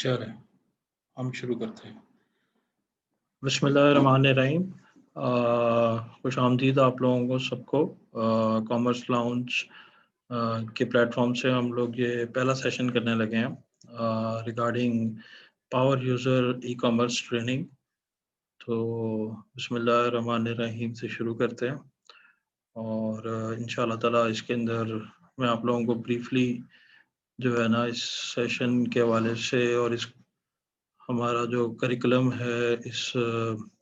चलें, हम शुरू करते हैं। बिस्मिल्लाहिर्रहमानिर्रहीम। खुशामदीद आप लोगों को सबको। कॉमर्स लाउंज के प्लेटफॉर्म से हम लोग ये पहला सेशन करने लगे हैं regarding power user e commerce training. तो बिस्मिल्लाहिर्रहमानिर्रहीम से शुरू करते हैं और इंशाअल्लाह ताला इसके अंदर मैं आप लोगों को ब्रीफली जो है ना इस सेशन के हवाले से और इस हमारा जो करिकुलम है इस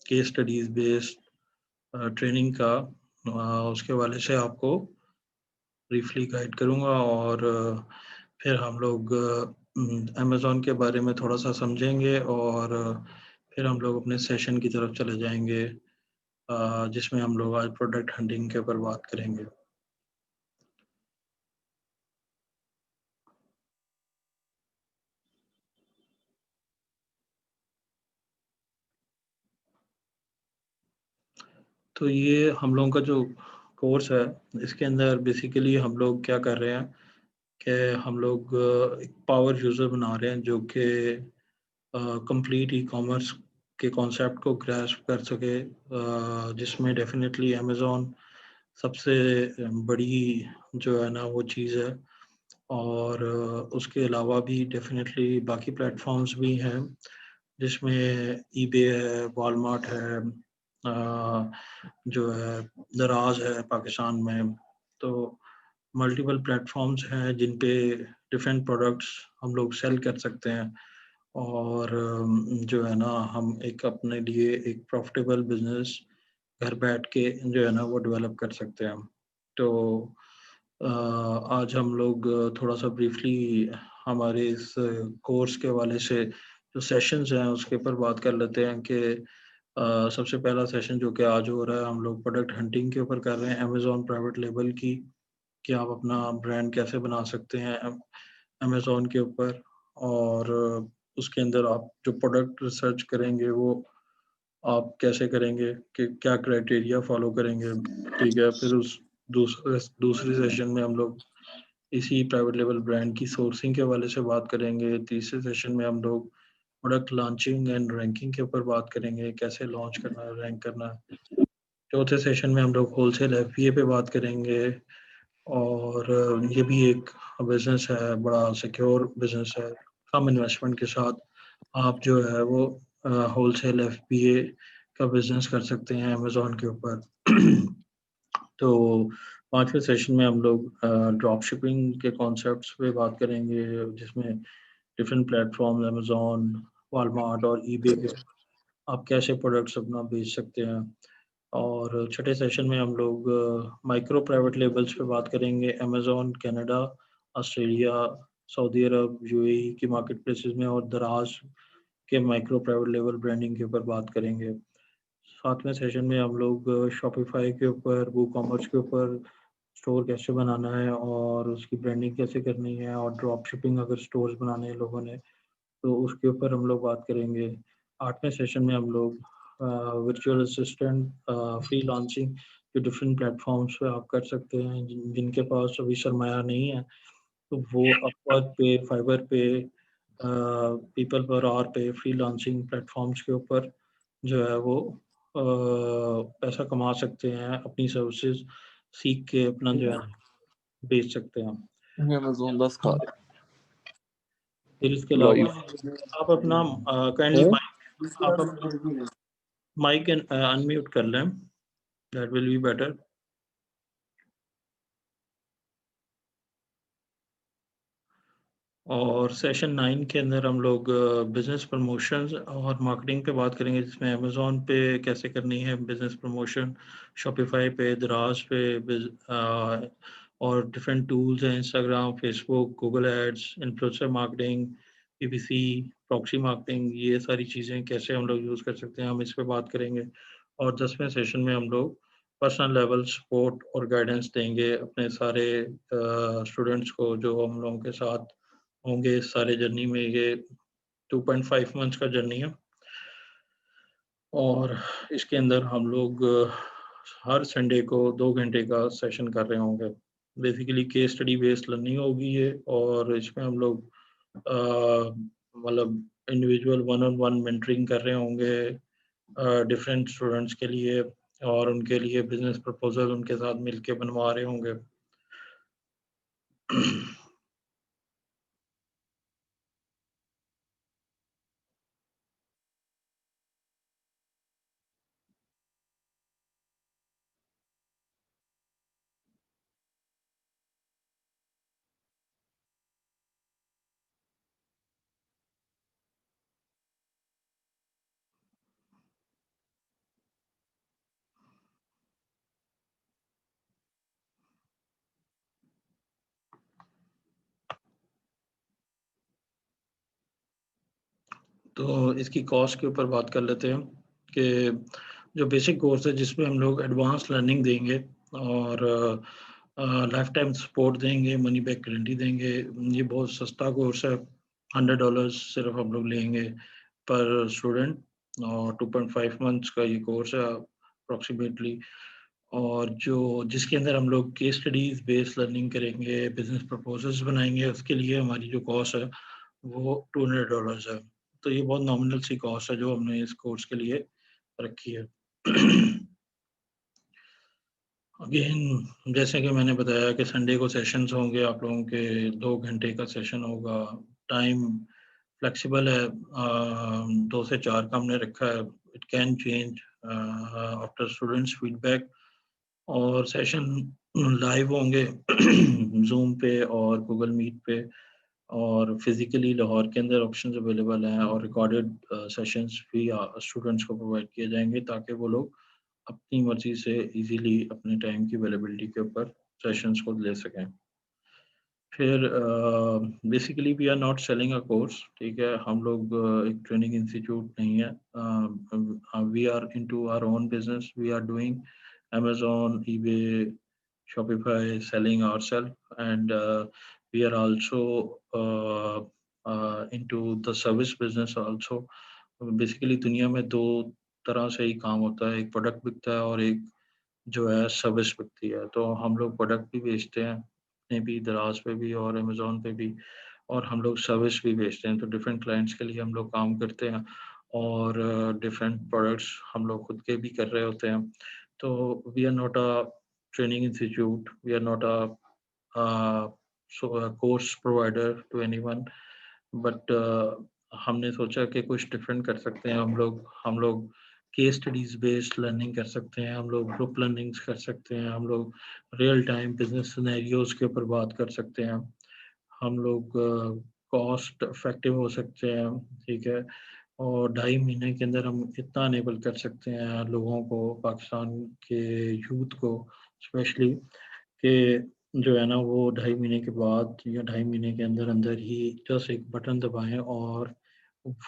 केस स्टडीज़ बेस्ड ट्रेनिंग का उसके हवाले से आपको ब्रीफली गाइड करूँगा और फिर हम लोग अमेज़ॉन के बारे में थोड़ा सा समझेंगे और फिर हम लोग अपने सेशन की तरफ चले जाएंगे जिसमें हम लोग आज प्रोडक्ट हंटिंग के ऊपर बात करेंगे। तो ये हम लोगों का जो कोर्स है इसके अंदर बेसिकली हम लोग क्या कर रहे हैं कि हम लोग एक पावर यूज़र बना रहे हैं जो कि कंप्लीट ई कॉमर्स के कॉन्सेप्ट को ग्रैस्प कर सके, जिसमें डेफिनेटली अमेज़ॉन सबसे बड़ी जो है ना वो चीज़ है और उसके अलावा भी डेफिनेटली बाकी प्लेटफॉर्म्स भी हैं जिसमें ईबे है, वॉलमार्ट है, जो है दराज है पाकिस्तान में। तो मल्टीपल प्लेटफॉर्म्स हैं जिन पे डिफरेंट प्रोडक्ट्स हम लोग सेल कर सकते हैं और जो है ना हम एक अपने लिए एक प्रॉफिटेबल बिजनेस घर बैठ के जो है ना वो डेवलप कर सकते हैं। तो आज हम लोग थोड़ा सा ब्रीफली हमारे इस कोर्स के हवाले से जो सेशंस हैं उसके ऊपर बात कर लेते हैं कि सबसे पहला सेशन जो कि आज हो रहा है हम लोग प्रोडक्ट हंटिंग के ऊपर कर रहे हैं अमेज़ॉन प्राइवेट लेबल की, कि आप अपना ब्रांड कैसे बना सकते हैं अमेज़ॉन के ऊपर और उसके अंदर आप जो प्रोडक्ट रिसर्च करेंगे वो आप कैसे करेंगे, कि क्या क्राइटेरिया फॉलो करेंगे। ठीक है, फिर उस दूसरी सेशन में हम लोग इसी प्राइवेट लेवल ब्रांड की सोर्सिंग के हवाले से बात करेंगे। तीसरे सेशन में हम लोग प्रोडक्ट लॉन्चिंग एंड रैंकिंग के ऊपर बात करेंगे, कैसे लॉन्च करना है, रैंक करना है। चौथे सेशन में हम लोग होलसेल एफबीए पे बात करेंगे और ये भी एक बिज़नेस है, बड़ा सिक्योर बिज़नेस है। कम इन्वेस्टमेंट के साथ आप जो है वो होलसेल एफबीए का बिज़नेस कर सकते हैं अमेज़ॉन के ऊपर। तो पाँचवें सेशन में हम लोग ड्रॉप शिपिंग के कॉन्सेप्ट्स पे बात करेंगे जिसमें डिफरेंट प्लेटफॉर्म अमेज़ॉन, वॉलमार्ट और ईबे पे आप कैसे प्रोडक्ट्स अपना बेच सकते हैं। और छठे सेशन में हम लोग माइक्रो प्राइवेट लेबल्स पे बात करेंगे अमेज़ॉन कनाडा, ऑस्ट्रेलिया, सऊदी अरब, यूएई की मार्केट प्लेसेस में और दराज के माइक्रो प्राइवेट लेबल ब्रांडिंग के ऊपर बात करेंगे। सातवें सेशन में हम लोग शॉपिफाई के ऊपर, वूकॉमर्स के ऊपर स्टोर कैसे बनाना है और उसकी ब्रांडिंग कैसे करनी है और ड्रॉप शिपिंग अगर स्टोर्स बनाने हैं लोगों ने तो उसके ऊपर हम लोग बात करेंगे। आठवें सेशन में हम लोग वर्चुअल असिस्टेंट फ्री लॉन्चिंग जो डिफरेंट प्लेटफॉर्म्स पे आप कर सकते हैं जिनके पास अभी सरमाया नहीं है तो वो अपवर्क पे, फाइवर पे, पीपल पर आवर पे फ्री लॉन्चिंग प्लेटफॉर्म्स के ऊपर जो है वो पैसा कमा सकते हैं, अपनी सर्विसेज सीख के अपना जो है बेच सकते हैं। ये अमेज़न 10 का फिर इसके अलावा आप अपना काइंडली आप अपना माइक अनम्यूट कर लें, दैट विल बी बेटर। और सेशन 9 के अंदर हम लोग बिजनेस प्रमोशंस और मार्केटिंग पे बात करेंगे जिसमें अमेज़ॉन पे कैसे करनी है बिजनेस प्रमोशन, शॉपिफाई पे, दराज पे और डिफरेंट टूल्स हैं Instagram, Facebook, Google ads, influencer marketing, PPC, proxy marketing, ये सारी चीज़ें कैसे हम लोग यूज़ कर सकते हैं, हम इस पे बात करेंगे। और 10वें सेशन में हम लोग पर्सनल लेवल सपोर्ट और गाइडेंस देंगे अपने सारे स्टूडेंट्स को जो हम लोगों के साथ होंगे इस सारे जर्नी में। ये 2.5 मंथ्स का जर्नी है और इसके अंदर हम लोग हर संडे को 2 घंटे का सेशन कर रहे होंगे। Basically case study based learning होगी ये और इसमें हम लोग मतलब individual one on one mentoring कर रहे होंगे डिफरेंट स्टूडेंट्स के लिए, और उनके लिए बिजनेस प्रपोजल उनके साथ मिलके बनवा रहे होंगे। तो इसकी कॉस्ट के ऊपर बात कर लेते हैं कि जो बेसिक कोर्स है जिसमें हम लोग एडवांस लर्निंग देंगे और लाइफ टाइम सपोर्ट देंगे, मनी बैक गारंटी देंगे। ये बहुत सस्ता कोर्स है, $100 सिर्फ हम लोग लेंगे पर स्टूडेंट, और 2.5 मंथ्स का ये कोर्स है अप्रॉक्सीमेटली। और जो जिसके अंदर हम लोग केस स्टडीज बेस्ड लर्निंग करेंगे, बिजनेस प्रपोजल्स बनाएंगे, उसके लिए हमारी जो कॉस्ट है वो $200 है। तो ये बहुत नॉमिनल सी कॉस्ट है जो हमने इस कोर्स के लिए रखी है। अगेन जैसे कि मैंने बताया कि संडे को सेशंस होंगे आप लोगों के, 2 घंटे का सेशन होगा। टाइम फ्लेक्सिबल है, 2 से 4 का हमने रखा है। It can change after students feedback. और सेशन लाइव होंगे जूम पे और गूगल मीट पे, और फिजिकली लाहौर के अंदर ऑप्शंस अवेलेबल हैं, और रिकॉर्डेड सेशंस भी स्टूडेंट्स को प्रोवाइड किए जाएंगे ताकि वो लोग अपनी मर्जी से इजीली अपने टाइम की अवेलेबिलिटी के ऊपर सेशंस को ले सकें। फिर basically we are not selling a course, ठीक है। हम लोग एक ट्रेनिंग इंस्टीट्यूट नहीं है। We are into our own business, we are doing Amazon, eBay, Shopify, selling ourselves, and we are also into the service business also. Basically दुनिया में दो तरह से ही काम होता है, एक प्रोडक्ट बिकता है और एक जो है सर्विस बिकती है। तो हम लोग प्रोडक्ट भी बेचते हैं अपने भी, दराज पे भी और अमेज़ोन पे भी, और हम लोग सर्विस भी बेचते हैं। तो डिफरेंट क्लाइंट्स के लिए हम लोग काम करते हैं, और डिफरेंट प्रोडक्ट्स हम लोग खुद के भी कर रहे होते हैं। तो we are not a training institute, we are not a course provider to anyone, but हमने सोचा कि कुछ डिफरेंट कर सकते हैं। हम लोग केस स्टडीज बेस्ड लर्निंग कर सकते हैं, हम लोग ग्रुप लर्निंग्स कर सकते हैं, हम लोग रियल टाइम बिजनेस सिनेरियोज के ऊपर बात कर सकते हैं, हम लोग कॉस्ट इफेक्टिव हो सकते हैं, ठीक है। और 2.5 महीने के अंदर हम इतना अनेबल कर सकते हैं लोगों को, पाकिस्तान के यूथ को स्पेशली, कि जो है ना वो 2.5 महीने के बाद या 2.5 महीने के अंदर अंदर ही जस्ट एक बटन दबाएं, और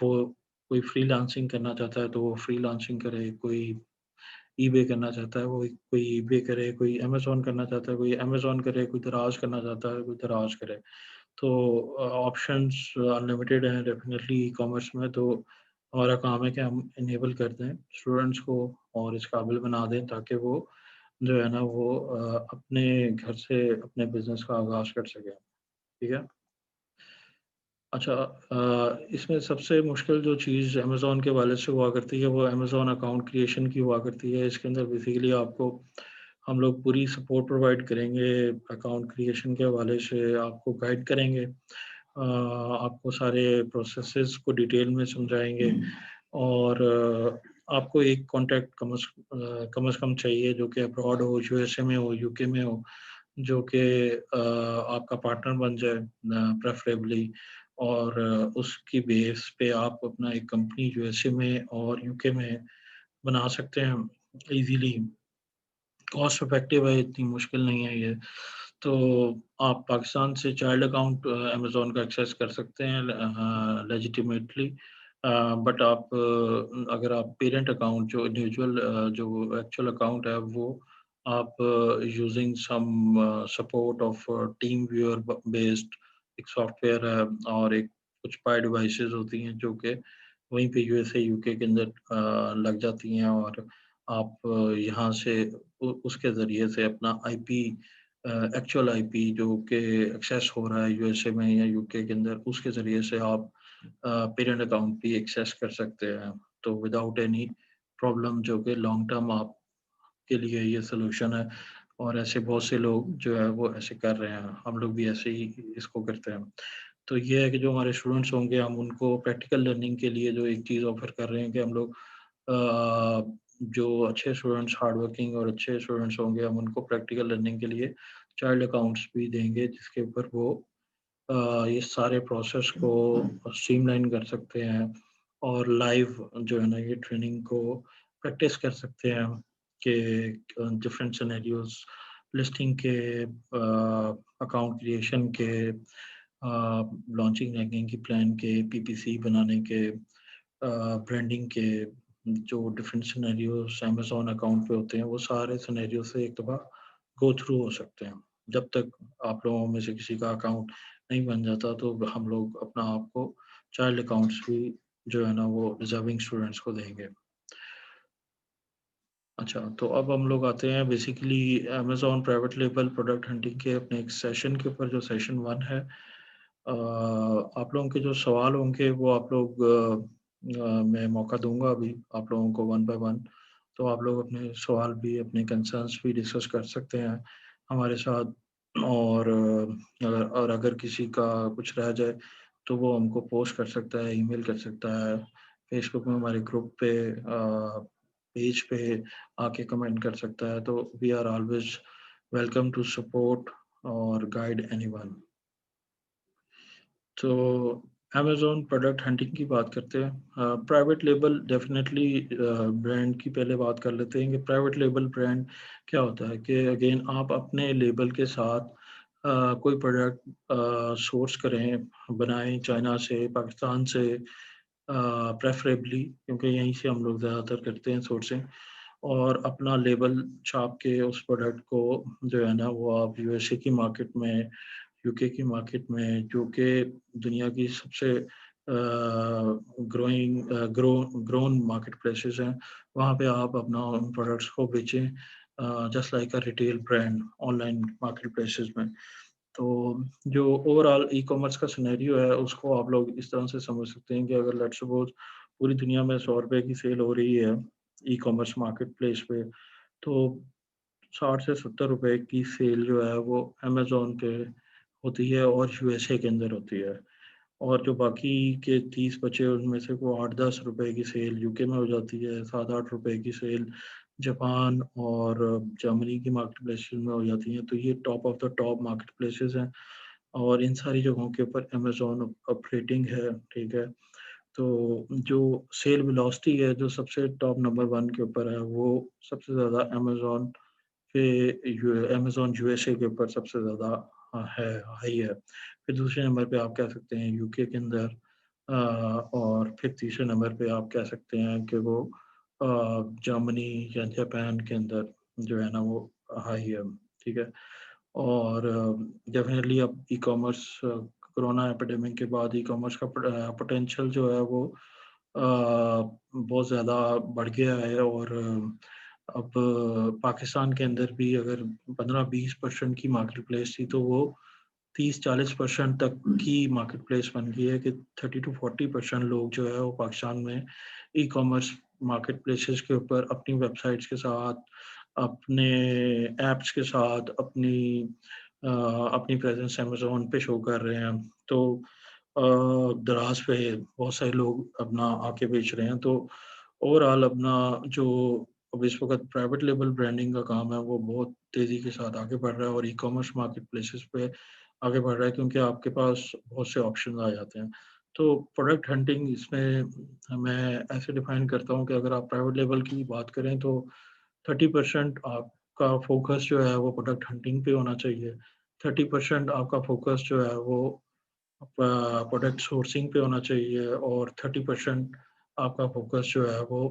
वो कोई फ्रीलांसिंग करना चाहता है तो वो फ्रीलांसिंग करे, कोई ईबे करना चाहता है वो कोई ईबे करे, कोई अमेज़न करना चाहता है कोई अमेज़न करे, कोई दराज करना चाहता है कोई दराज करे। तो ऑप्शंस अनलिमिटेड हैं डेफिनेटली ई कॉमर्स में। तो हमारा काम है कि हम इनेबल कर दें स्टूडेंट्स को और इस काबिल बना दें ताकि वो जो है ना वो अपने घर से अपने बिजनेस का आगाज कर सके, ठीक है। अच्छा, इसमें सबसे मुश्किल जो चीज़ अमेज़न के वाले से हुआ करती है वो अमेज़न अकाउंट क्रिएशन की हुआ करती है। इसके अंदर बेसिकली आपको हम लोग पूरी सपोर्ट प्रोवाइड करेंगे, अकाउंट क्रिएशन के हवाले से आपको गाइड करेंगे, आपको सारे प्रोसेसेस को डिटेल में समझाएंगे, और आपको एक कॉन्टैक्ट कम से कम चाहिए जो कि अब्रॉड हो, यूएसए में हो, यूके में हो, जो कि आपका पार्टनर बन जाए प्रेफरेबली, और उसकी बेस पे आप अपना एक कंपनी यूएसए में और यूके में बना सकते हैं इजीली। कॉस्ट इफेक्टिव है, इतनी मुश्किल नहीं है ये। तो आप पाकिस्तान से चाइल्ड अकाउंट अमेज़न का एक्सेस कर सकते हैं लेजिटिमेटली, बट आप अगर आप पेरेंट अकाउंट जो इंडिविजुअल जो एक्चुअल अकाउंट है वो आप using some support of TeamViewer based एक सॉफ्टवेयर है, और एक कुछ पाई डिवाइसेस होती हैं जो कि वहीं पे यूएसए यूके के अंदर लग जाती हैं, और आप यहाँ से उसके ज़रिए से अपना आईपी, एक्चुअल आईपी जो कि एक्सेस हो रहा है यूएसए में या यूके के अंदर, उसके ज़रिए से आप पेरेंट अकाउंट भी एक्सेस कर सकते हैं, तो विदाउट एनी प्रॉब्लम, जो कि लॉन्ग टर्म आप के लिए ये सोल्यूशन है। और ऐसे बहुत से लोग जो है वो ऐसे कर रहे हैं, हम लोग भी ऐसे ही इसको करते हैं। तो ये है कि जो हमारे स्टूडेंट्स होंगे, हम उनको प्रैक्टिकल लर्निंग के लिए जो एक चीज़ ऑफ़र कर रहे हैं कि हम लोग जो अच्छे स्टूडेंट्स, हार्ड वर्किंग और अच्छे स्टूडेंट्स होंगे, हम उनको प्रैक्टिकल लर्निंग के लिए चाइल्ड अकाउंट्स भी देंगे, जिसके ऊपर वो ये सारे प्रोसेस को स्ट्रीमलाइन कर सकते हैं और लाइव जो है ना ये ट्रेनिंग को प्रैक्टिस कर सकते हैं कि डिफरेंट सिनेरियोज, लिस्टिंग के, अकाउंट क्रिएशन के, लॉन्चिंग रैंकिंग की प्लान के, पीपीसी बनाने के, ब्रांडिंग के, जो डिफरेंट सिनेरियोज अमेज़न अकाउंट पे होते हैं, वो सारे सिनेरियो से एक दफ़ा गो थ्रू हो सकते हैं। जब तक आप लोगों में से किसी का अकाउंट नहीं बन जाता, तो हम लोग अपना आप को चाइल्ड अकाउंट्स भी जो है ना वो डिज़र्विंग स्टूडेंट्स को देंगे। अच्छा, तो अब हम लोग आते हैं basically Amazon private label product hunting के अपने एक सेशन के ऊपर, जो सेशन 1 है। आप लोगों के जो सवाल होंगे वो आप लोग मैं मौका दूँगा अभी आप लोगों को वन बाय वन, तो आप लोग अपने सवाल भी, अपने कंसर्न्स भी डिस्कस कर सकते हैं हमारे साथ। और अगर किसी का कुछ रह जाए, तो वो हमको पोस्ट कर सकता है, ईमेल कर सकता है, फेसबुक में हमारे ग्रुप पे, पेज पे आके कमेंट कर सकता है। तो we are always welcome to support और गाइड एनीवन। तो अमेज़न प्रोडक्ट हंटिंग की बात करते हैं। प्राइवेट लेबल डेफ़िनेटली, ब्रांड की पहले बात कर लेते हैं कि प्राइवेट लेबल ब्रांड क्या होता है। कि अगेन आप अपने लेबल के साथ कोई प्रोडक्ट सोर्स करें, बनाएँ चाइना से, पाकिस्तान से, प्रेफ़रेबली, क्योंकि यहीं से हम लोग ज़्यादातर करते हैं सोर्सिंग। और अपना लेबल छाप के उस प्रोडक्ट को जो है ना वो आप यूएसए की मार्केट में, यूके की मार्केट में, जो कि दुनिया की सबसे ग्रोन मार्केट प्लेसेस हैं, वहाँ पे आप अपना उन प्रोडक्ट्स को बेचें, just like a retail brand online market places में। तो जो ओवरऑल ई-कॉमर्स का सिनेरियो है, उसको आप लोग इस तरह से समझ सकते हैं कि अगर लेट्स सपोज़ पूरी दुनिया में ₹100 की सेल हो रही है ई-कॉमर्स मार्केट प्लेस पे, तो 60 से ₹70 की सेल जो है वो अमेज़न पे होती है और यूएसए के अंदर होती है। और जो बाकी के 30 बचे, उनमें से को ₹8-10 की सेल यूके में हो जाती है, ₹7-8 की सेल जापान और जर्मनी की मार्केट प्लेसेस में हो जाती हैं। तो ये top of the top market places हैं और इन सारी जगहों के ऊपर अमेज़न ऑपरेटिंग है, ठीक है? तो जो सेल वेलोसिटी है, जो सबसे टॉप नंबर 1 के ऊपर है, वो सबसे ज़्यादा अमेज़न पे, अमेज़न यूएसए के ऊपर सबसे ज़्यादा है, हाई है। फिर दूसरे नंबर पे आप कह सकते हैं यूके के अंदर, और फिर तीसरे नंबर पे आप कह सकते हैं कि वो जर्मनी या जापान के अंदर जो है ना वो हाई है, ठीक है? और डेफ़िनेटली अब ई-कॉमर्स, कोरोना एपिडेमिक के बाद ई-कॉमर्स का पोटेंशियल जो है वो बहुत ज़्यादा बढ़ गया है। और अब पाकिस्तान के अंदर भी अगर 15-20% की मार्केट प्लेस थी, तो वो 30-40% तक की मार्केट प्लेस बन गई है कि 30 टू 40% लोग जो है वो पाकिस्तान में ई-कॉमर्स मार्केट प्लेसेस के ऊपर अपनी वेबसाइट्स के साथ, अपने ऐप्स के साथ, अपनी प्रेज़ेंस अमेज़न पे शो कर रहे हैं। तो दराज़ पे बहुत सारे लोग अपना आके बेच रहे हैं। तो ओवरऑल अपना जो अब इस वक़्त प्राइवेट लेबल ब्रांडिंग का काम है, वो बहुत तेज़ी के साथ आगे बढ़ रहा है और ई-कॉमर्स मार्केट प्लेसेस पे आगे बढ़ रहा है, क्योंकि आपके पास बहुत से ऑप्शंस आ जाते हैं। तो प्रोडक्ट हंटिंग इसमें मैं ऐसे डिफ़ाइन करता हूँ कि अगर आप प्राइवेट लेबल की बात करें, तो 30% आपका फ़ोकस जो है वो प्रोडक्ट हंटिंग पे होना चाहिए। 30% आपका फ़ोकस जो है वो प्रोडक्ट सोर्सिंग पे होना चाहिए और 30% आपका फ़ोकस जो है वो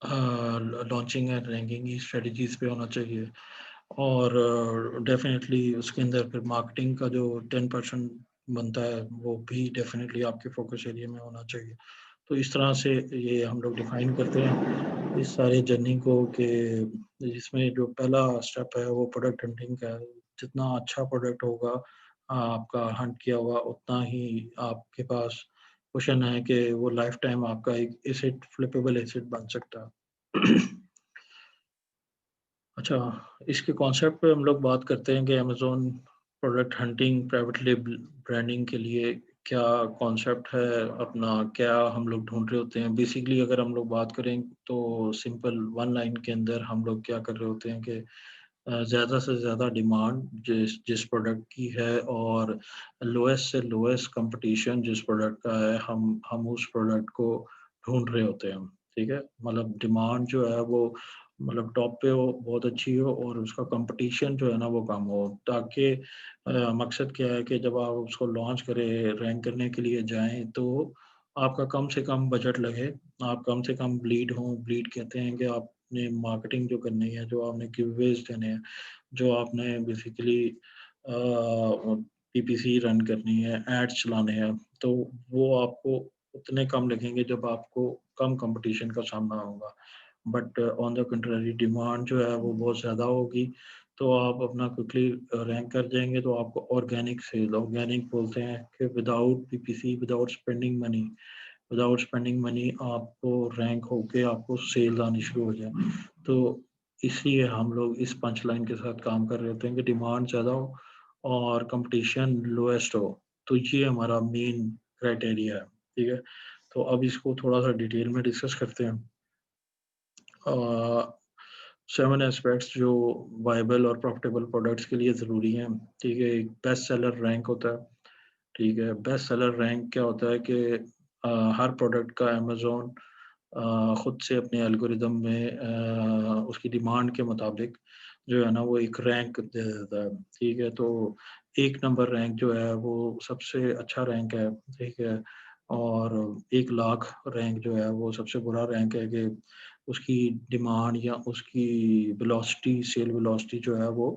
लॉन्चिंग एंड रैंकिंग की स्ट्रेटजीज़ पे होना चाहिए। और डेफ़िनेटली उसके अंदर फिर मार्केटिंग का जो 10% बनता है, वो भी डेफ़िनेटली आपके फ़ोकस एरिया में होना चाहिए। तो इस तरह से ये हम लोग डिफ़ाइन करते हैं इस सारे जर्नी को, कि जिसमें जो पहला स्टेप है वो प्रोडक्ट हंटिंग का है। जितना अच्छा प्रोडक्ट होगा, आपका हंट किया हुआ, उतना ही आपके पास क्वेश्चन है कि वो लाइफ टाइम आपका एक एसेट, फ्लिपेबल एसेट बन सकता है। अच्छा, इसके कॉन्सेप्ट पे हम लोग बात करते हैं कि Amazon product hunting, private label branding के लिए क्या कॉन्सेप्ट है अपना, क्या हम लोग ढूँढ रहे होते हैं। बेसिकली अगर हम लोग बात करें तो सिंपल वन लाइन के अंदर हम लोग क्या कर रहे होते हैं कि ज़्यादा से ज़्यादा डिमांड जिस जिस प्रोडक्ट की है और लोएस्ट से लोएस्ट कंपटीशन जिस प्रोडक्ट का है, हम उस प्रोडक्ट को ढूँढ रहे होते हैं, ठीक है? मतलब डिमांड जो है वो मतलब टॉप पे हो, बहुत अच्छी हो और उसका कंपटीशन जो है ना वो कम हो, ताकि मकसद क्या है कि जब आप उसको लॉन्च करें, रैंक करने के लिए जाएँ तो आपका कम से कम बजट लगे, आप कम से कम ब्लीड हों। ब्लीड कहते हैं कि आपने मार्केटिंग जो करनी है, जो आपने गिवअवेज़ देने हैं, जो आपने बेसिकली पीपीसी रन करनी है, एड्स चलाने हैं, तो वो आपको उतने कम लगेंगे जब आपको कम कंपटीशन का सामना होगा। But on the contrary demand जो है वो बहुत ज़्यादा होगी, तो आप अपना क्विकली रैंक कर जाएँगे, तो आपको ऑर्गेनिक सेल, ऑर्गेनिक बोलते हैं कि without PPC, without spending money आपको रैंक होके आपको सेल आनी शुरू हो जाए। तो इसलिए हम लोग इस पंच लाइन के साथ काम कर रहे होते हैं कि डिमांड ज़्यादा हो और कंपटीशन लोएस्ट हो। तो ये हमारा मेन क्राइटेरिया है, ठीक है? तो अब इसको थोड़ा-सा डिटेल में डिस्कस करते हैं। अ, 7 एस्पेक्ट्स जो वायबल और प्रॉफिटेबल प्रोडक्ट्स के लिए ज़रूरी हैं, ठीक है? एक बेस्ट सेलर रैंक होता है, ठीक है? बेस्ट सेलर रैंक क्या होता है कि हर प्रोडक्ट का अमेज़न खुद से अपने एल्गोरिदम में उसकी डिमांड के मुताबिक जो है ना वो एक रैंक दे देता है, ठीक है? तो 1 नंबर रैंक जो है वो सबसे अच्छा रैंक है, ठीक है? और 1 लाख रैंक जो है वो सबसे बुरा रैंक है कि उसकी डिमांड या उसकी वेलोसिटी, सेल वेलोसिटी जो है वो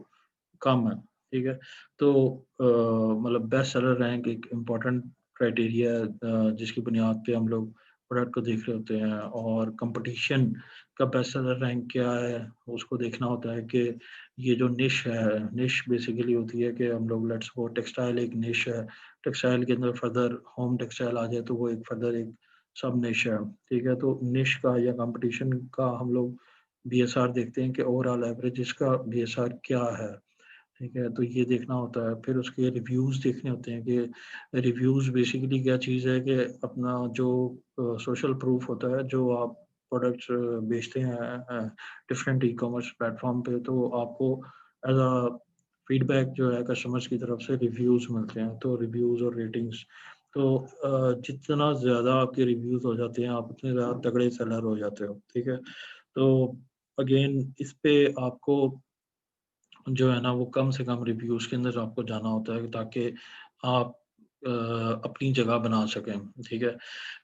कम है, ठीक है? तो मतलब बेस्ट सेलर रैंक एक इम्पोर्टेंट क्राइटेरिया है जिसकी बुनियाद पे हम लोग प्रोडक्ट को देख रहे होते हैं और कंपटीशन का बेस्ट सेलर रैंक क्या है, उसको देखना होता है कि ये जो निश है, निश बेसिकली होती है कि हम लोग लेट्स सपोज टेक्सटाइल एक निश है, टेक्सटाइल के अंदर फर्दर होम टेक्सटाइल आ जाए तो वो एक फर्दर एक सब निश है, ठीक है? तो निश का या कंपटीशन का हम लोग बीएसआर देखते हैं कि ओवरऑल एवरेज इसका बीएसआर क्या है, ठीक है? तो ये देखना होता है, फिर उसके रिव्यूज़ देखने होते हैं कि रिव्यूज़ बेसिकली क्या चीज़ है कि अपना जो सोशल प्रूफ होता है, जो आप प्रोडक्ट्स बेचते हैं डिफरेंट ई-कॉमर्स प्लेटफ़ॉर्म पे, तो आपको एज़ अ फीडबैक जो है कस्टमर्स की तरफ से रिव्यूज़ मिलते हैं, तो रिव्यूज़ और रेटिंग्स। तो जितना ज़्यादा आपके रिव्यूज़ हो जाते हैं, आप उतने ज़्यादा तगड़े सेलर हो जाते हो, ठीक है? तो अगेन इस पे आपको जो है ना वो कम से कम रिव्यूज़ के अंदर आपको जाना होता है ताकि आप अपनी जगह बना सकें, ठीक है?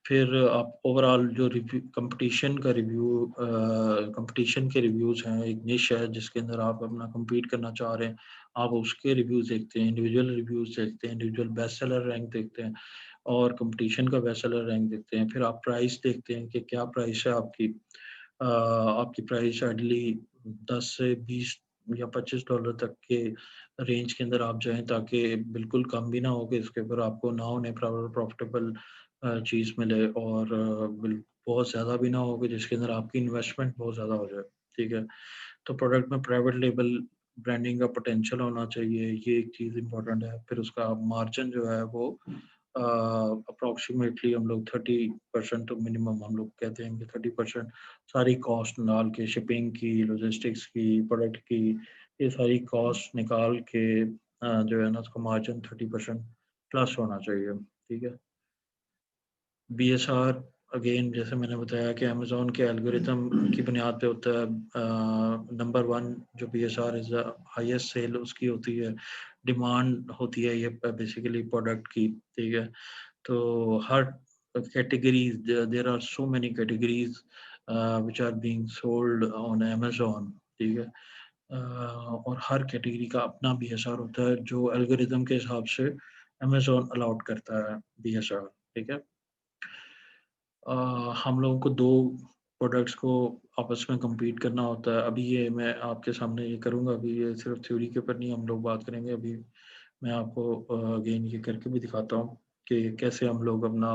फिर आप ओवरऑल जो रिव्यू कंपटीशन का रिव्यू कंपटीशन के रिव्यूज़ हैं, एक निश है जिसके अंदर आप अपना कम्पीट करना चाह रहे हैं, आप उसके रिव्यूज़ देखते हैं, इंडिविजुअल रिव्यूज़ देखते हैं, इंडिविजुअल बेस्ट सेलर रैंक देखते हैं और कंपटीशन का बेस्ट सेलर रैंक देखते हैं। फिर आप प्राइस देखते हैं कि क्या प्राइस है आपकी। आपकी प्राइस आइडली 10 से 20 या $25 तक के रेंज के अंदर आप जाएँ ताकि बिल्कुल कम भी ना हो कि इसके ऊपर आपको ना होने प्रॉफ़िटेबल चीज़ मिले और बिल बहुत ज़्यादा भी ना हो कि जिसके अंदर आपकी इन्वेस्टमेंट बहुत ज़्यादा हो जाए, ठीक है? तो प्रोडक्ट में प्राइवेट लेबल ब्रांडिंग का पोटेंशियल होना चाहिए, ये एक चीज़ इम्पोर्टेंट है। फिर उसका मार्जिन जो है वो अप्रॉक्सिमेटली हम लोग 30% तो मिनिमम हम लोग कहते हैं कि 30% सारी कॉस्ट निकाल के, शिपिंग की, लॉजिस्टिक्स की, प्रोडक्ट की, ये सारी कॉस्ट निकाल के जो है ना उसका मार्जिन 30% प्लस होना चाहिए, ठीक है? बीएसआर अगेन जैसे मैंने बताया कि अमेज़न के एल्गोरिथम की बुनियाद पे होता है। नंबर 1 जो BSR is the highest sale उसकी होती है, डिमांड होती है ये बेसिकली प्रोडक्ट की, ठीक है? तो हर categories there are so many categories which are being sold on Amazon, ठीक है? और हर कैटेगरी का अपना बीएसआर होता है जो एल्गोरिथम के हिसाब से अमेज़न अलॉट करता है बीएसआर, ठीक है? अ, हम लोगों को 2 प्रोडक्ट्स को आपस में कम्पीट करना होता है। अभी ये मैं आपके सामने ये करूँगा, अभी ये सिर्फ़ थ्योरी के ऊपर नहीं हम लोग बात करेंगे, अभी मैं आपको अगेन ये करके भी दिखाता हूँ कि कैसे हम लोग अपना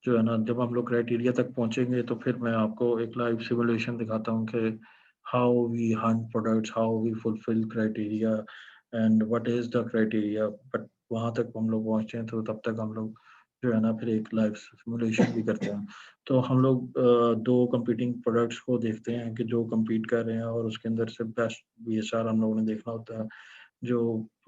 जो है ना, जब हम लोग क्राइटेरिया तक पहुँचेंगे तो फिर मैं आपको एक लाइव सिमुलेशन दिखाता हूँ कि how we hunt products, how we fulfil criteria and what is the criteria. But वहाँ तक हम लोग पहुँचते हैं तो तब तक हम लोग जो है ना फिर एक लाइव सिमुलेशन भी करते हैं। तो हम लोग 2 कंपीटिंग प्रोडक्ट्स को देखते हैं कि जो कम्पीट कर रहे हैं और उसके अंदर से बेस्ट बीएसआर हम लोगों ने देखना होता है। जो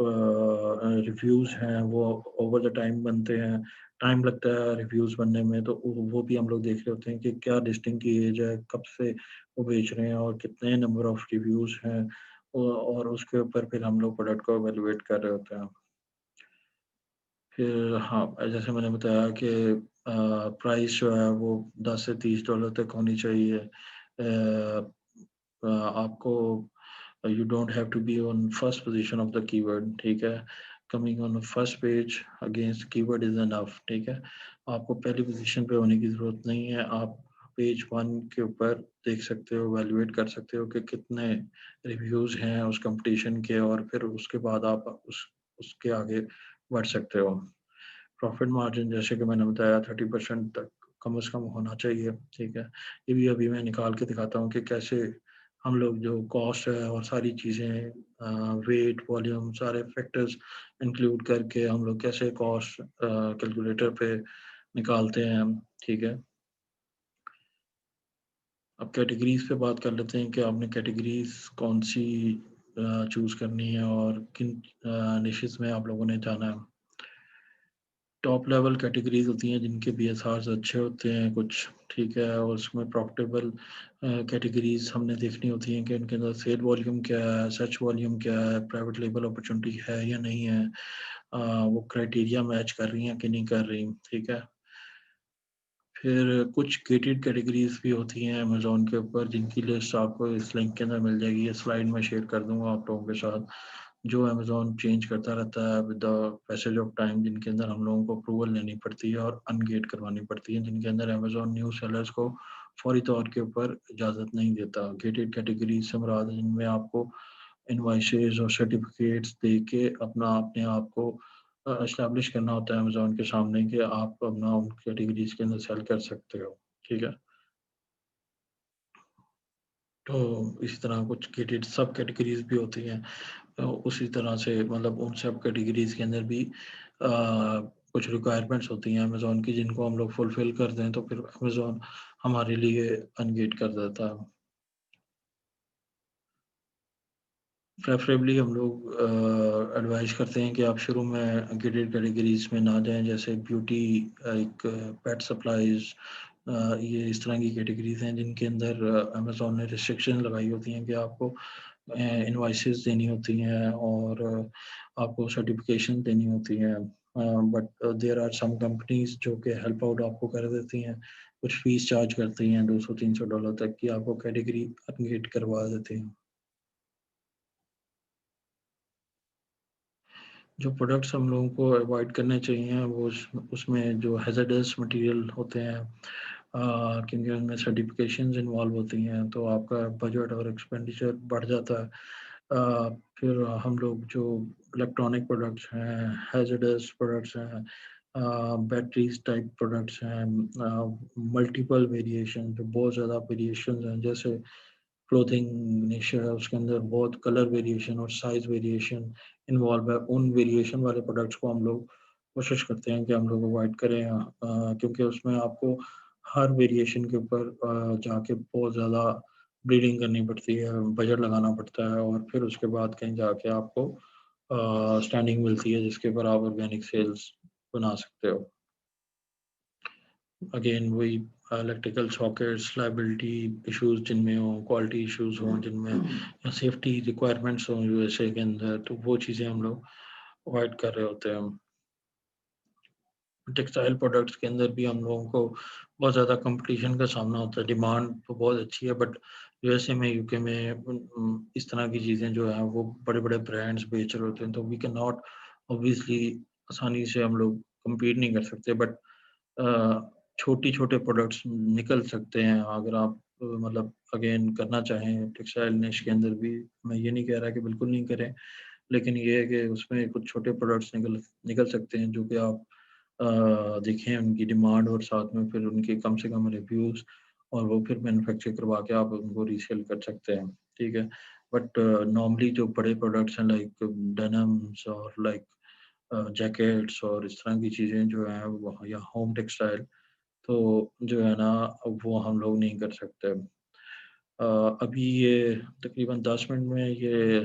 रिव्यूज़ हैं वो ओवर द टाइम बनते हैं, टाइम लगता है रिव्यूज़ बनने में, तो वो भी हम लोग देख रहे होते हैं कि क्या लिस्टिंग की एज है, कब से वो बेच रहे हैं और कितने नंबर ऑफ रिव्यूज़ हैं, और उसके ऊपर फिर हम लोग प्रोडक्ट को इवैल्यूएट कर रहे होते हैं। फिर हाँ, जैसे मैंने बताया कि प्राइस जो है वो $10 से $30 तक होनी चाहिए। आपको you don't have to be on first position of the keyword, ठीक है? Coming on first page against keyword is enough, ठीक है? आपको पहली पोजीशन पे होने की ज़रूरत नहीं है। आप पेज 1 के ऊपर देख सकते हो, इवैल्यूएट कर सकते हो कि कितने रिव्यूज़ हैं उस कॉम्पिटिशन के, और फिर उसके बाद आप उसके आगे बढ़ सकते हो। प्रॉफ़िट मार्जिन जैसे कि मैंने बताया 30% तक कम से कम होना चाहिए, ठीक है? ये भी अभी मैं निकाल के दिखाता हूँ कि कैसे हम लोग जो कॉस्ट है और सारी चीज़ें वेट, वॉल्यूम, सारे फैक्टर्स इंक्लूड करके हम लोग कैसे कॉस्ट कैलकुलेटर पे निकालते हैं, ठीक है? अब कैटेगरीज़ पे बात कर लेते हैं कि आपने कैटेगरीज़ कौन-सी चूज़ करनी है और किन निशेज़ में आप लोगों ने जाना है। टॉप लेवल कैटेगरीज़ होती हैं जिनके बीएसआर्स अच्छे होते हैं कुछ, ठीक है? और उसमें प्रॉफ़िटेबल कैटेगरीज़ हमने देखनी होती हैं कि उनके अंदर सेल वॉल्यूम क्या है, सर्च वॉल्यूम क्या है, प्राइवेट लेबल अपॉर्च्युनिटी है या नहीं है, वो क्राइटेरिया मैच कर रही हैं कि नहीं कर रही, ठीक है? फिर कुछ गेटेड कैटेगरीज़ भी होती हैं अमेज़न के ऊपर, जिनकी लिस्ट आपको इस लिंक के अंदर मिल जाएगी, ये स्लाइड में शेयर कर दूँगा आप लोगों के साथ। जो अमेज़न चेंज करता रहता है with the passage of time, जिनके अंदर हम लोगों को अप्रूवल लेनी पड़ती है और अनगेट करवानी पड़ती है, जिनके अंदर अमेज़न न्यू सेलर्स को फौरी तौर के ऊपर इजाज़त नहीं देता। गेटेड कैटेगरीज़ से मुराद है जिनमें आपको इनवॉइसेज़ और सर्टिफ़िकेट्स दे के अपने आप को एस्टेब्लिश करना होता है अमेज़न के सामने कि आप अपना उन कैटेगरीज़ के अंदर सेल कर सकते हो, ठीक है? तो इसी तरह कुछ गेटेड सब कैटेगरीज़ भी होती हैं। उसी तरह से मतलब उन सब कैटेगरीज़ के अंदर भी कुछ रिक्वायरमेंट्स होती हैं अमेज़न की, जिनको हम लोग फुलफ़िल कर दें तो फिर अमेज़न हमारे लिए अनगेट कर देता है। प्रेफ़रेबली हम लोग एडवाइस करते हैं कि आप शुरू में गेटेड कैटेगरीज़ में ना जाएँ, जैसे ब्यूटी, एक पेट सप्लाइज़, ये इस तरह की कैटेगरीज़ हैं जिनके अंदर अमेज़न ने रिस्ट्रिक्शन लगाई होती हैं कि आपको इनवॉइसेस देनी होती हैं और आपको सर्टिफ़िकेशन देनी होती हैं। But there are some companies जो कि हेल्प आउट आपको कर देती हैं। कुछ फ़ीस चार्ज करती हैं $200-300 तक की, आपको कैटेगरी अपग्रेड करवा देते हैं। जो प्रोडक्ट्स हम लोगों को अवॉइड करने चाहिए वो उसमें जो हैज़ार्डस मटीरियल होते हैं, क्योंकि उनमें सर्टिफ़िकेशंस इन्वॉल्व होती हैं, तो आपका बजट और एक्सपेंडिचर बढ़ जाता है। फिर हम लोग जो इलेक्ट्रॉनिक प्रोडक्ट्स हैं, हैज़ार्डस प्रोडक्ट्स हैं, बैटरीज़ टाइप प्रोडक्ट्स हैं, मल्टीपल वेरिएशन जो बहुत ज़्यादा वेरिएशंस हैं, जैसे क्लोथिंग निश है, उसके अंदर बहुत कलर वेरिएशन और साइज़ वेरिएशन इन्वॉल्व है। उन वेरिएशन वाले प्रोडक्ट्स को हम लोग कोशिश करते हैं कि हम लोग अवॉइड करें, क्योंकि उसमें आपको हर वेरिएशन के ऊपर जाके बहुत ज़्यादा ब्रीडिंग करनी पड़ती है, बजट लगाना पड़ता है और फिर उसके बाद कहीं जाके आपको स्टैंडिंग मिलती है जिसके ऊपर आप ऑर्गेनिक सेल्स बना सकते हो। अगेन वही इलेक्ट्रिकल सॉकेट्स, लायबिलिटी इश्यूज़ जिनमें हों, क्वालिटी इश्यूज़ हों जिनमें, या सेफ्टी रिक्वायरमेंट्स हों यूएसए के अंदर, तो वो चीज़ें हम लोग अवॉइड कर रहे होते हैं। टेक्सटाइल प्रोडक्ट्स के अंदर भी हम लोगों को बहुत ज़्यादा कॉम्पिटिशन का सामना होता है। डिमांड तो बहुत अच्छी है बट यूएसए में, यूके में इस तरह की चीज़ें जो हैं वो बड़े-बड़े ब्रांड्स बेच रहे होते हैं, तो वी कैन नॉट ऑब्वियसली आसानी से हम लोग कम्पीट नहीं कर सकते, बट छोटे-छोटे प्रोडक्ट्स निकल सकते हैं अगर आप मतलब अगेन करना चाहें टेक्सटाइल निश के अंदर भी। मैं ये नहीं कह रहा कि बिल्कुल नहीं करें, लेकिन ये है कि उसमें कुछ छोटे प्रोडक्ट्स निकल निकल सकते हैं जो कि आप देखें उनकी डिमांड और साथ में फिर उनके कम से कम रिव्यूज़ और वो फिर मैन्युफैक्चर करवा के आप उनको रीसेल कर सकते हैं, ठीक है। बट नॉर्मली जो बड़े प्रोडक्ट्स हैं लाइक डेनिम्स और लाइक जैकेट्स और इस तरह की चीज़ें जो हैं वो या होम टेक्सटाइल तो जो है ना वो हम लोग नहीं कर सकते। अभी ये तकरीबन 10 मिनट में ये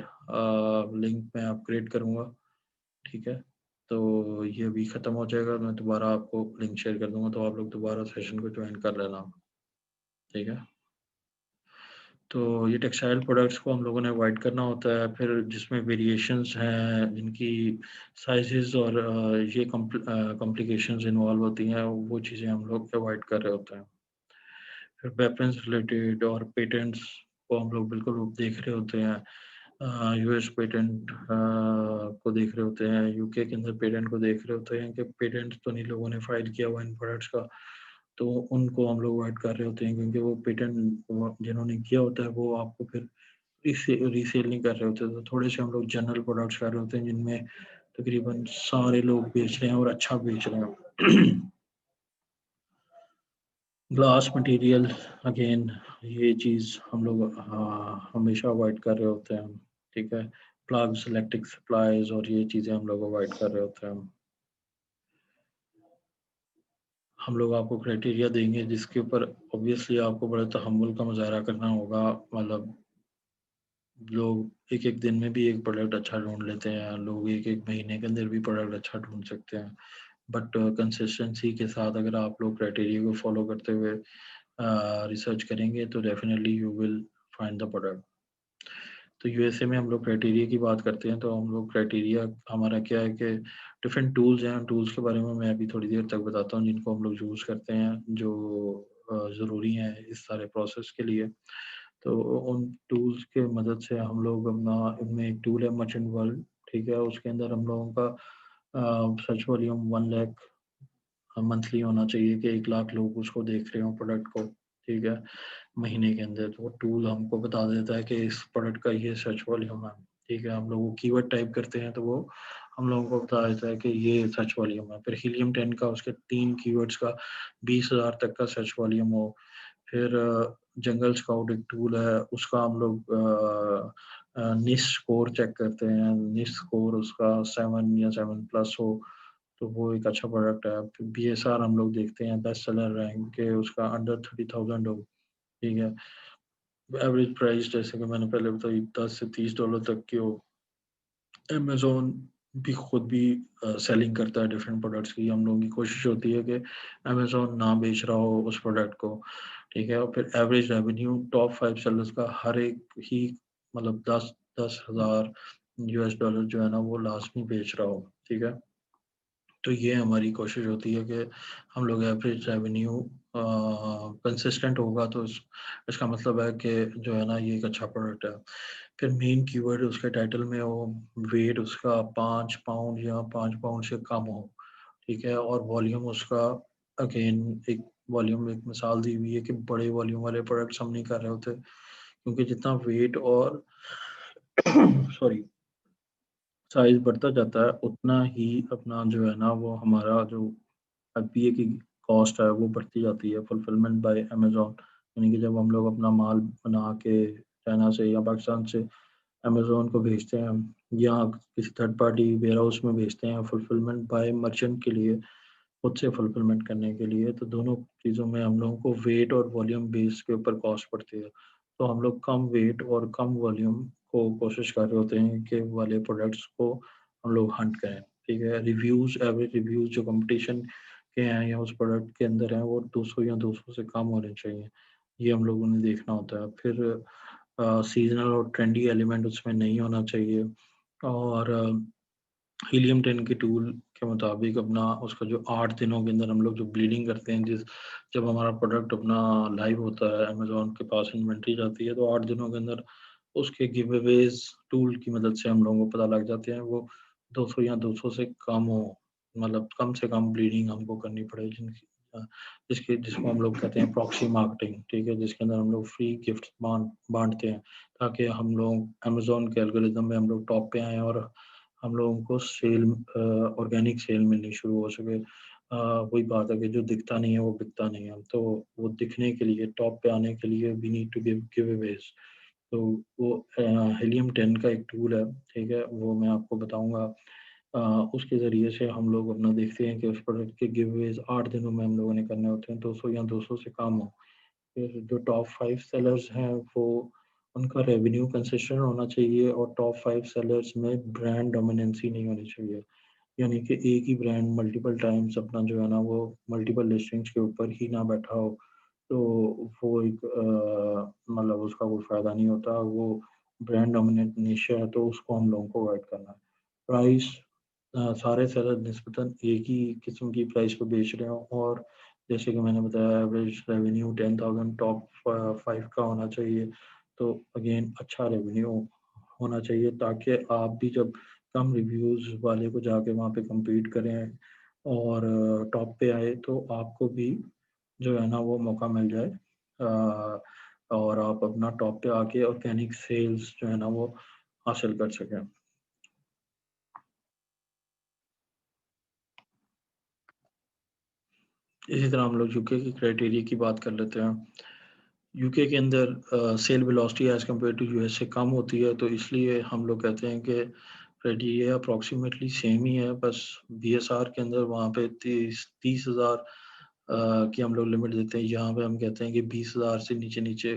लिंक मैं अपग्रेड करूँगा, ठीक है? तो ये अभी ख़त्म हो जाएगा, मैं दोबारा आपको लिंक शेयर कर दूँगा, तो आप लोग दोबारा सेशन को जॉइन कर लेना, ठीक है? तो ये टेक्सटाइल प्रोडक्ट्स को हम लोगों ने अवॉइड करना होता है, फिर जिसमें वेरिएशंस हैं, जिनकी साइज़ेज़ और ये कॉम्प्लिकेशंस इन्वॉल्व होती हैं, वो चीज़ें हम लोग अवॉइड कर रहे होते हैं। फिर वेपन्स रिलेटेड और पेटेंट्स को हम लोग बिल्कुल देख रहे होते हैं। यूएस पेटेंट को देख रहे होते हैं, यूके के अंदर पेटेंट को देख रहे होते हैं कि पेटेंट तो नहीं लोगों ने फाइल किया हुआ इन प्रोडक्ट्स का, तो उनको हम लोग अवॉइड कर रहे होते हैं क्योंकि वो पेटेंट वो जिन्होंने किया होता है वो आपको फिर रीसेल नहीं कर रहे होते, तो थोड़े से हम लोग जनरल प्रोडक्ट्स कर रहे होते हैं जिनमें तकरीबन सारे लोग बेच रहे हैं और अच्छा बेच रहे हैं। ग्लास मटेरियल अगेन ये चीज़ हम लोग हमेशा अवॉइड कर रहे होते हैं, ठीक है। प्लग्स, इलेक्ट्रिक सप्लाईज और ये चीज़ें हम लोग अवॉइड कर रहे होते हैं। हम लोग आपको क्राइटेरिया देंगे जिसके ऊपर ऑब्वियसली आपको बड़े तहम्मुल का मुज़ाहरा करना होगा। मतलब लोग एक-एक दिन में भी एक प्रोडक्ट अच्छा ढूँढ लेते हैं, लोग एक-एक महीने के अंदर भी प्रोडक्ट अच्छा ढूँढ सकते हैं। बट कंसिस्टेंसी के साथ अगर आप लोग क्राइटेरिया को फॉलो करते हुए रिसर्च करेंगे तो definitely you will find the product. तो यूएसए में हम लोग क्राइटेरिया की बात करते हैं, तो हम लोग क्राइटेरिया हमारा क्या है कि डिफरेंट टूल्स हैं, टूल्स के बारे में मैं अभी थोड़ी देर तक बताता हूँ जिनको हम लोग यूज़ करते हैं, जो ज़रूरी हैं इस सारे प्रोसेस के लिए। तो उन टूल्स के मदद से हम लोग अपना इनमें एक टूल है मर्चेंट वर्ल्ड, ठीक है? उसके अंदर हम लोगों का सर्च वॉल्यूम 1 लाख मंथली होना चाहिए कि 1 लाख लोग उसको देख रहे हों प्रोडक्ट को, ठीक है? महीने के अंदर। तो वो टूल हमको बता देता है कि इस प्रोडक्ट का ये सर्च वॉल्यूम है, ठीक है? हम लोग वो कीवर्ड टाइप करते हैं तो वो हम लोगों को बता देता है कि ये सर्च वॉल्यूम है। फिर हीलियम 10 का उसके 3 कीवर्ड्स का 20,000 तक का सर्च वॉल्यूम हो। फिर जंगल स्काउट एक टूल है, उसका हम लोग निश स्कोर चेक करते हैं। निश स्कोर उसका 7 या 7 प्लस हो तो वो एक अच्छा प्रोडक्ट है। फिर बीएसआर हम लोग देखते हैं, बेस्ट सेलर रैंक के उसका अंडर 30,000 हो, ठीक है? एवरेज प्राइस जैसे कि मैंने पहले बताई $10 से $30 तक की हो। अमेज़न भी खुद भी सेलिंग करता है डिफरेंट प्रोडक्ट्स की। हम लोगों की कोशिश होती है कि अमेज़न ना बेच रहा हो उस प्रोडक्ट को, ठीक है? और फिर एवरेज रेवेन्यू टॉप 5 सेलर्स का हर एक ही मतलब 10,000 यूएस डॉलर जो है ना वो लाज़मी बेच रहा हो, ठीक है? तो ये हमारी कोशिश होती है कि हम लोग एवरेज रेवेन्यू कंसिस्टेंट होगा तो इसका मतलब है कि जो है ना ये एक अच्छा प्रोडक्ट है। फिर मेन कीवर्ड उसके टाइटल में हो, वेट उसका 5 पाउंड या 5 पाउंड से कम हो, ठीक है? और वॉल्यूम उसका अगेन एक वॉल्यूम एक मिसाल दी हुई है कि बड़े वॉल्यूम वाले प्रोडक्ट्स हम नहीं कर रहे होते क्योंकि जितना वेट और सॉरी साइज़ बढ़ता जाता है उतना ही अपना जो है ना वो हमारा जो एफबीए की कॉस्ट है वो बढ़ती जाती है फुलफिलमेंट बाय अमेज़न यानी कि जब हम लोग अपना माल बना के चाइना से या पाकिस्तान से अमेज़न को भेजते हैं या किसी थर्ड पार्टी वेयरहाउस में भेजते हैं फुलफिलमेंट बाय मर्चेंट के लिए खुद से फुलफिलमेंट करने के लिए तो दोनों चीज़ों में हम लोगों को वेट और वॉल्यूम बेस के ऊपर कॉस्ट पड़ती है। तो हम लोग कम वेट और कम वॉल्यूम को कोशिश कर रहे होते हैं कि वाले प्रोडक्ट्स को हम लोग हंट करें, ठीक है? रिव्यूज़ एवरेज रिव्यूज़ जो कॉम्पिटिशन के हैं या उस प्रोडक्ट के अंदर हैं वो 200 या 200 से कम होने चाहिए। ये हम लोगों ने देखना होता है। फिर सीज़नल और ट्रेंडी एलिमेंट उसमें नहीं होना चाहिए और हीलियम 10 के टूल के मुताबिक अपना उसका जो 8 दिनों के अंदर हम लोग जो ब्लीडिंग करते हैं जब हमारा प्रोडक्ट अपना लाइव होता है अमेज़न के पास इन्वेंटरी जाती है तो 8 दिनों के अंदर उसके गिवअवेज़ टूल की मदद से हम लोगों को पता लग जाते हैं वो 200 या 200 से कम हो मतलब कम से कम ब्लीडिंग हमको करनी पड़े जिनकी जिसको हम लोग कहते हैं प्रॉक्सी मार्केटिंग, ठीक है, जिसके अंदर हम लोग फ्री गिफ्ट बांटते हैं ताकि हम लोग अमेजोन के एल्गोरिदम में हम लोग टॉप पे आए और हम लोगों को सेल, ऑर्गेनिक सेल मिलनी शुरू हो सके। वही बात है कि जो दिखता नहीं है वो बिकता नहीं है, तो वो दिखने के लिए, टॉप पे आने के लिए we need to give giveaways. तो वो हीलियम 10 का एक टूल है, ठीक है, वो मैं आपको बताऊंगा। अ, उसके ज़रिए से हम लोग अपना देखते हैं कि उस प्रोडक्ट के गिवअवेज़ 8 दिनों में हम लोगों ने करने होते हैं, 200 या 200 से कम हो। फिर जो टॉप 5 सेलर्स हैं वो उनका रेवेन्यू कंसिस्टेंट होना चाहिए और टॉप 5 सेलर्स में ब्रांड डोमिनेंसी नहीं होनी चाहिए। यानी कि एक ही ब्रांड मल्टीपल टाइम्स अपना जो है ना वो मल्टीपल लिस्टिंग्स के ऊपर ही ना बैठा हो, तो वो एक मतलब उसका कोई फ़ायदा नहीं होता। वो ब्रांड डोमिनेंट निश है तो उसको हम लोगों को अवॉइड करना है। प्राइस, सारे सेलर निस्बतन एक ही किस्म की प्राइस पे बेच रहे हो और जैसे कि मैंने बताया एवरेज रेवेन्यू 10,000 टॉप 5 का होना चाहिए। तो अगेन अच्छा रेवेन्यू होना चाहिए ताकि आप भी जब कम रिव्यूज़ वाले को जाके वहाँ पे कम्पीट करें और टॉप पे आए तो आपको भी जो है ना वो मौका मिल जाए, और आप अपना टॉप पे आके ऑर्गेनिक सेल्स जो है ना वो हासिल कर सकें। इसी तरह हम लोग यूके की क्राइटेरिया की बात कर लेते हैं। यूके के अंदर sale velocity as compared to US से कम होती है, तो इसलिए हम लोग कहते हैं कि क्राइटेरिया अप्रॉक्सीमेटली सेम ही है, बस बीएसआर के अंदर वहाँ पे 30,000 की हम लोग लिमिट देते हैं। यहाँ पे हम कहते हैं कि 20,000 से नीचे-नीचे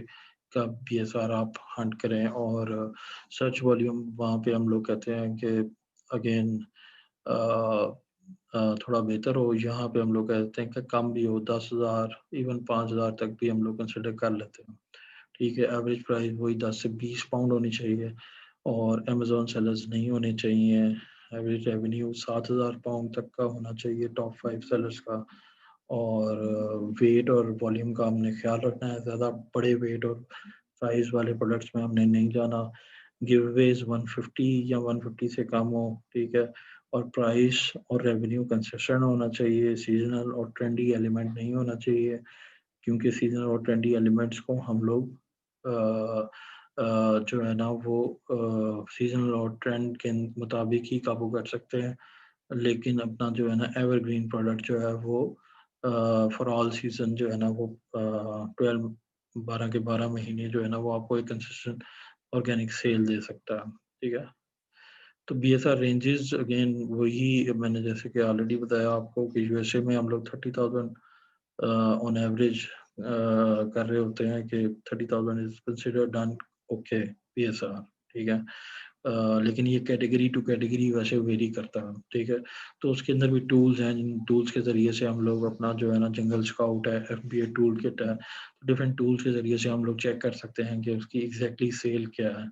का बीएसआर आप हंट करें और सर्च वॉल्यूम वहाँ पे हम लोग कहते हैं कि अगेन अ थोड़ा बेहतर हो। यहाँ पे हम लोग कहते हैं कि कम भी हो, 10,000 इवन 5,000 तक भी हम लोग कंसिडर कर लेते हैं। ठीक है, एवरेज प्राइस वही 10 से 20 पाउंड होनी चाहिए और अमेज़न सेलर्स नहीं होने चाहिए। एवरेज रेवेन्यू 7,000 पाउंड तक का होना चाहिए टॉप 5 सेलर्स का और वेट और वॉल्यूम का हमने ख़्याल रखना है, ज़्यादा बड़े वेट और साइज़ वाले प्रोडक्ट्स में हमने नहीं जाना। गिवअवेज़ 150 या 150 से कम हो, ठीक है? और प्राइस और रेवेन्यू कंसिस्टेंट होना चाहिए, सीज़नल और ट्रेंडी एलिमेंट नहीं होना चाहिए, क्योंकि सीज़नल और ट्रेंडी एलिमेंट्स को हम लोग अ जो है ना वो सीज़नल और ट्रेंड के मुताबिक ही काबू कर सकते हैं। लेकिन अपना जो है ना एवरग्रीन प्रोडक्ट जो है वो फॉर ऑल सीज़न जो है ना वो 12 12 के 12 महीने जो है ना वो आपको एक कंसिस्टेंट ऑर्गेनिक सेल दे सकता है, ठीक है? तो बीएसआर रेंजेस अगेन वही मैंने जैसे कि ऑलरेडी बताया आपको कि यूएसए में हम लोग 30,000 ऑन एवरेज कर रहे होते हैं कि 30,000 is considered done okay BSR, ठीक है। लेकिन ये कैटेगरी टू कैटेगरी वैसे वेरी करता है, ठीक है। तो उसके अंदर भी टूल्स हैं जिन टूल्स के ज़रिए से हम लोग अपना जो है ना जंगल स्काउट है, एफबीए टूल किट है, डिफरेंट टूल्स के ज़रिए से हम लोग चेक कर सकते हैं कि उसकी एग्जैक्टली सेल क्या है।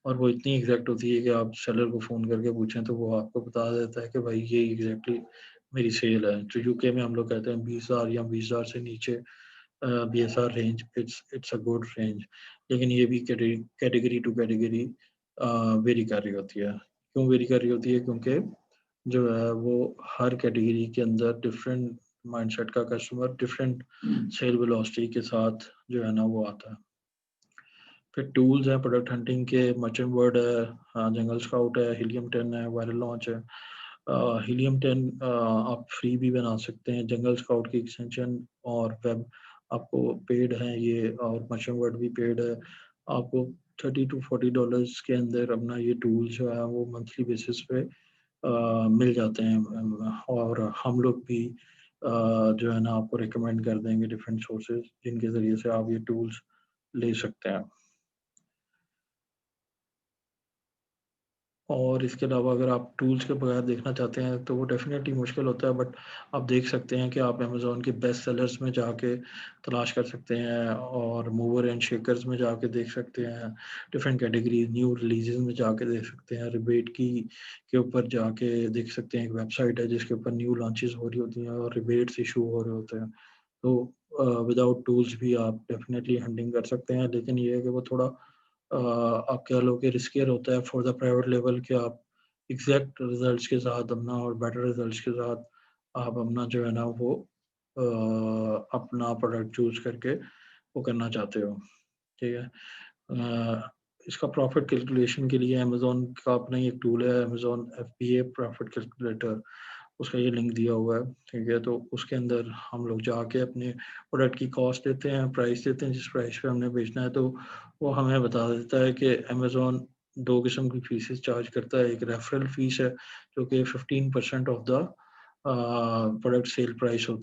और वो इतनी एग्जैक्ट होती है कि आप सेलर को फ़ोन करके पूछें तो वो आपको बता देता है कि भाई ये एग्जैक्टली मेरी सेल है। तो यूके में हम लोग कहते हैं 20,000 या 20,000 से नीचे BSR range, it's a good range. लेकिन ये भी कैटेगरी टू कैटेगरी वेरी कर रही होती है। क्यों वेरी कर रही होती है? क्योंकि जो है वो हर कैटेगरी के अंदर डिफरेंट माइंडसेट का कस्टमर डिफरेंट सेल वेलोसिटी के साथ जो है ना वो आता है। फिर टूल्स हैं प्रोडक्ट हंटिंग के, मर्चेंट वर्ड है, जंगल स्काउट है, हीलियम 10 है, वायरल लॉन्च है। हीलियम 10 आप फ्री भी बना सकते हैं, जंगल स्काउट की एक्सटेंशन और वेब आपको पेड है ये, और मर्चेंट वर्ड भी पेड है। आपको $30 to $40 के अंदर अपना ये टूल जो है वो मंथली बेसिस पे मिल जाते हैं। और हम लोग भी जो है ना आपको रिकमेंड कर देंगे डिफरेंट सोर्सेज जिनके ज़रिए से आप ये टूल्स ले सकते हैं। और इसके अलावा अगर आप टूल्स के बगैर देखना चाहते हैं तो वो डेफ़िनेटली मुश्किल होता है, बट आप देख सकते हैं कि आप अमेज़न के बेस्ट सेलर्स में जाके तलाश कर सकते हैं और मूवर एंड शेकर्स में जाके देख सकते हैं, डिफरेंट कैटेगरीज़ न्यू रिलीज़ेज़ में जाके देख सकते हैं, रिबेट की के ऊपर जाके देख सकते हैं। एक वेबसाइट है जिसके ऊपर न्यू लॉन्चेस हो रही होती हैं और रिबेट्स इशू हो रहे होते हैं। तो विदाउट टूल्स भी आप डेफ़िनेटली हंटिंग कर सकते हैं, लेकिन ये है कि वो थोड़ा आप कह लो कि रिस्कियर होता है फॉर द प्राइवेट लेवल कि आप एग्जैक्ट रिजल्ट्स के साथ अपना और बेटर रिजल्ट्स के साथ आप अपना जो है ना वो अपना प्रोडक्ट चूज़ करके वो करना चाहते हो, ठीक है। इसका प्रॉफिट कैलकुलेशन के लिए अमेज़न का अपना ही एक टूल है, अमेज़न एफबीए प्रॉफिट कैलकुलेटर, उसका ये लिंक दिया हुआ है, ठीक है। तो उसके अंदर हम लोग जाके अपने प्रोडक्ट की कॉस्ट देते हैं, प्राइस देते हैं, जिस प्राइस पे हमने बेचना है, तो वो हमें बता देता है कि अमेज़न 2 किस्म की फीसेस चार्ज करता है। एक रेफरल फीस है, जो कि 15% of the product sale price होती है।